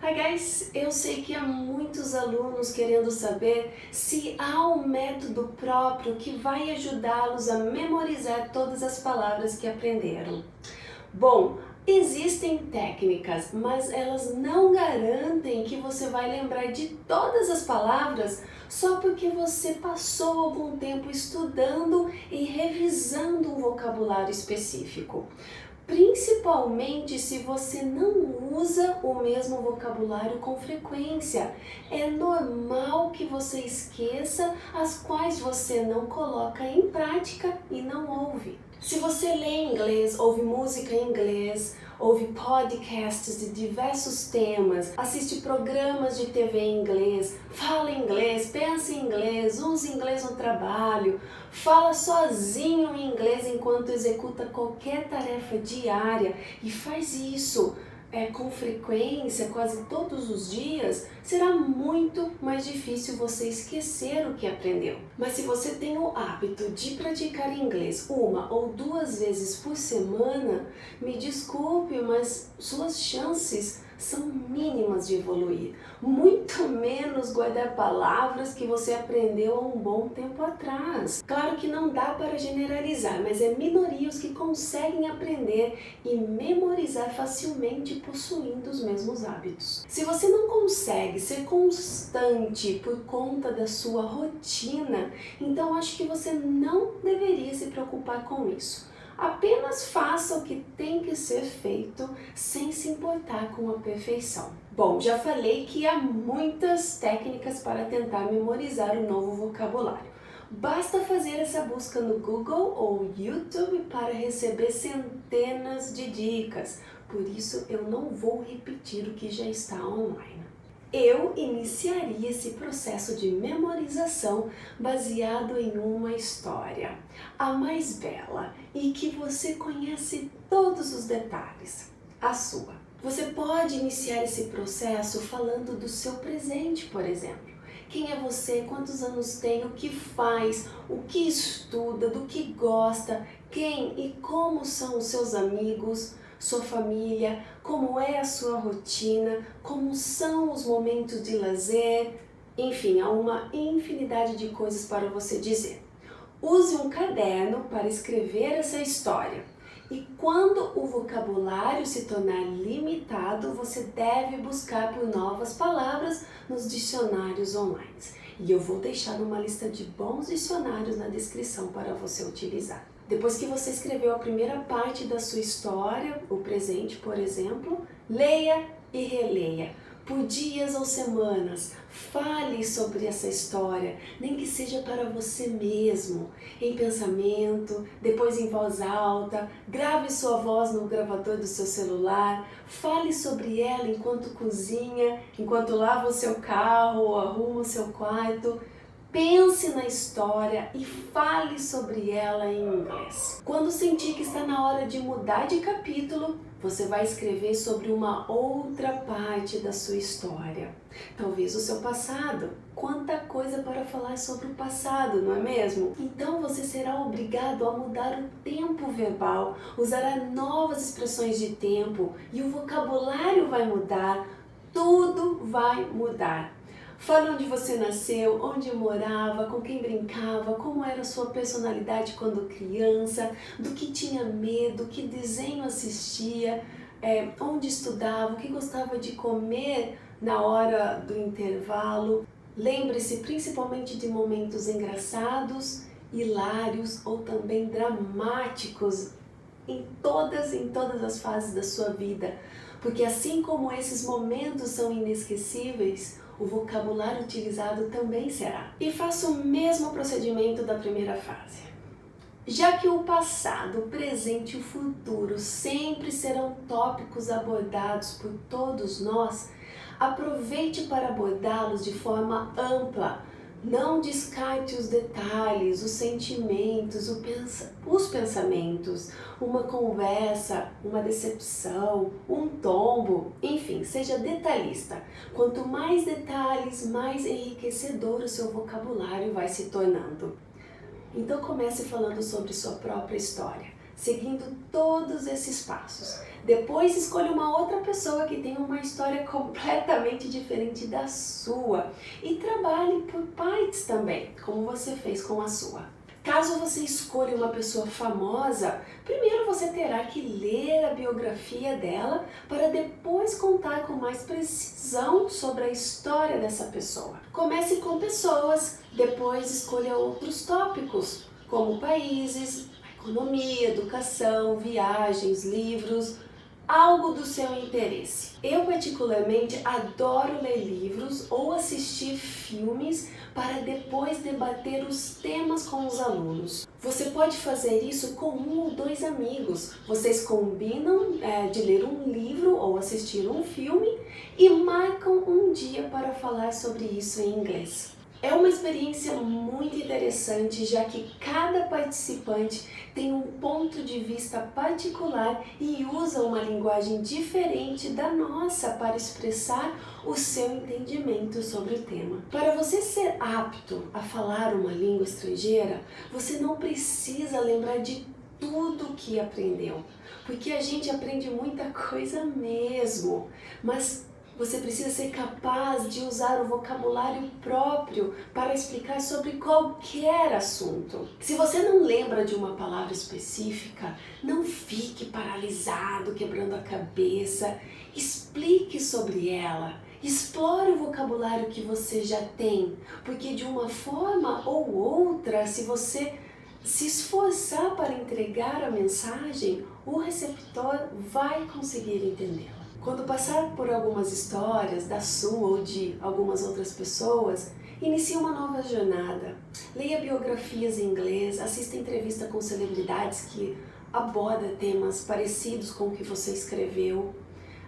Hi guys, eu sei que há muitos alunos querendo saber se há um método próprio que vai ajudá-los a memorizar todas as palavras que aprenderam. Bom, existem técnicas, mas elas não garantem que você vai lembrar de todas as palavras só porque você passou algum tempo estudando e revisando um vocabulário específico. Principalmente se você não usa o mesmo vocabulário com frequência. É normal que você esqueça as quais você não coloca em prática e não ouve. Se você lê inglês, ouve música em inglês, ouve podcasts de diversos temas, assiste programas de TV em inglês, fala inglês, pensa em inglês, usa inglês no trabalho, fala sozinho em inglês enquanto executa qualquer tarefa diária e faz isso com frequência, quase todos os dias, será muito mais difícil você esquecer o que aprendeu. Mas se você tem o hábito de praticar inglês uma ou duas vezes por semana, me desculpe, mas suas chances são mínimas de evoluir. Muito menos guardar palavras que você aprendeu há um bom tempo atrás. Claro que não dá para generalizar, mas é minoria os que conseguem aprender e memorizar facilmente possuindo os mesmos hábitos. Se você não consegue ser constante por conta da sua rotina, então acho que você não deveria se preocupar com isso. Apenas faça o que tem que ser feito sem se importar com a perfeição. Bom, já falei que há muitas técnicas para tentar memorizar o novo vocabulário. Basta fazer essa busca no Google ou YouTube para receber centenas de dicas. Por isso eu não vou repetir o que já está online. Eu iniciaria esse processo de memorização baseado em uma história, a mais bela e que você conhece todos os detalhes, a sua. Você pode iniciar esse processo falando do seu presente, por exemplo. Quem é você, quantos anos tem, o que faz, o que estuda, do que gosta, quem e como são os seus amigos, sua família, como é a sua rotina, como são os momentos de lazer, enfim, há uma infinidade de coisas para você dizer. Use um caderno para escrever essa história. E quando o vocabulário se tornar limitado, você deve buscar por novas palavras nos dicionários online. E eu vou deixar uma lista de bons dicionários na descrição para você utilizar. Depois que você escreveu a primeira parte da sua história, o presente, por exemplo, leia e releia. Por dias ou semanas, fale sobre essa história, nem que seja para você mesmo, em pensamento, depois em voz alta, grave sua voz no gravador do seu celular, fale sobre ela enquanto cozinha, enquanto lava o seu carro ou arruma o seu quarto. Pense na história e fale sobre ela em inglês. Quando sentir que está na hora de mudar de capítulo, você vai escrever sobre uma outra parte da sua história. Talvez o seu passado. Quanta coisa para falar sobre o passado, não é mesmo? Então você será obrigado a mudar o tempo verbal, usar novas expressões de tempo e o vocabulário vai mudar, tudo vai mudar. Fale onde você nasceu, onde morava, com quem brincava, como era a sua personalidade quando criança, do que tinha medo, que desenho assistia, onde estudava, o que gostava de comer na hora do intervalo. Lembre-se principalmente de momentos engraçados, hilários ou também dramáticos em todas as fases da sua vida. Porque assim como esses momentos são inesquecíveis, o vocabulário utilizado também será. E faça o mesmo procedimento da primeira fase. Já que o passado, o presente e o futuro sempre serão tópicos abordados por todos nós, aproveite para abordá-los de forma ampla. Não descarte os detalhes, os sentimentos, os pensamentos, uma conversa, uma decepção, um tombo, enfim, seja detalhista. Quanto mais detalhes, mais enriquecedor o seu vocabulário vai se tornando. Então comece falando sobre sua própria história. seguindo todos esses passos. Depois escolha uma outra pessoa que tenha uma história completamente diferente da sua e trabalhe por partes também, como você fez com a sua. Caso você escolha uma pessoa famosa, primeiro você terá que ler a biografia dela para depois contar com mais precisão sobre a história dessa pessoa. Comece com pessoas, depois escolha outros tópicos, como países, economia, educação, viagens, livros, algo do seu interesse. Eu particularmente adoro ler livros ou assistir filmes para depois debater os temas com os alunos. Você pode fazer isso com um ou dois amigos. Vocês combinam de ler um livro ou assistir um filme e marcam um dia para falar sobre isso em inglês. É uma experiência muito interessante, já que cada participante tem um ponto de vista particular e usa uma linguagem diferente da nossa para expressar o seu entendimento sobre o tema. Para você ser apto a falar uma língua estrangeira, você não precisa lembrar de tudo que aprendeu, porque a gente aprende muita coisa mesmo, mas você precisa ser capaz de usar o vocabulário próprio para explicar sobre qualquer assunto. Se você não lembra de uma palavra específica, não fique paralisado, quebrando a cabeça. Explique sobre ela. Explore o vocabulário que você já tem, porque de uma forma ou outra, se você se esforçar para entregar a mensagem, o receptor vai conseguir entendê-la. Quando passar por algumas histórias da sua ou de algumas outras pessoas, inicie uma nova jornada. Leia biografias em inglês, assista entrevista com celebridades que abordam temas parecidos com o que você escreveu.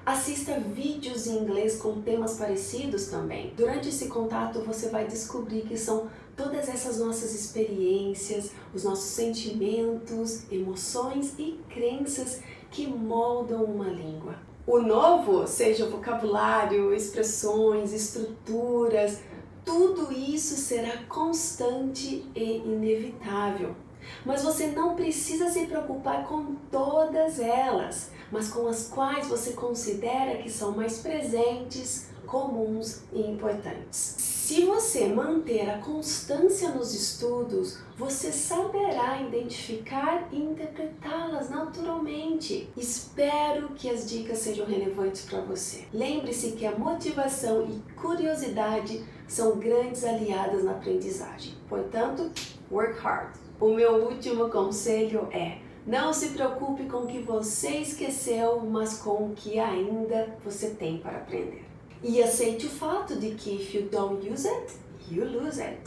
Assista vídeos em inglês com temas parecidos também. Durante esse contato você vai descobrir que são todas essas nossas experiências, os nossos sentimentos, emoções e crenças que moldam uma língua. O novo, seja o vocabulário, expressões, estruturas, tudo isso será constante e inevitável. Mas você não precisa se preocupar com todas elas, mas com as quais você considera que são mais presentes, comuns e importantes. Se você manter a constância nos estudos, você saberá identificar e interpretá-las naturalmente. Espero que as dicas sejam relevantes para você. Lembre-se que a motivação e curiosidade são grandes aliadas na aprendizagem. Portanto, work hard. O meu último conselho é: não se preocupe com o que você esqueceu, mas com o que ainda você tem para aprender. E aceite o fato de que if you don't use it, you lose it.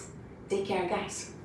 Take care, guys!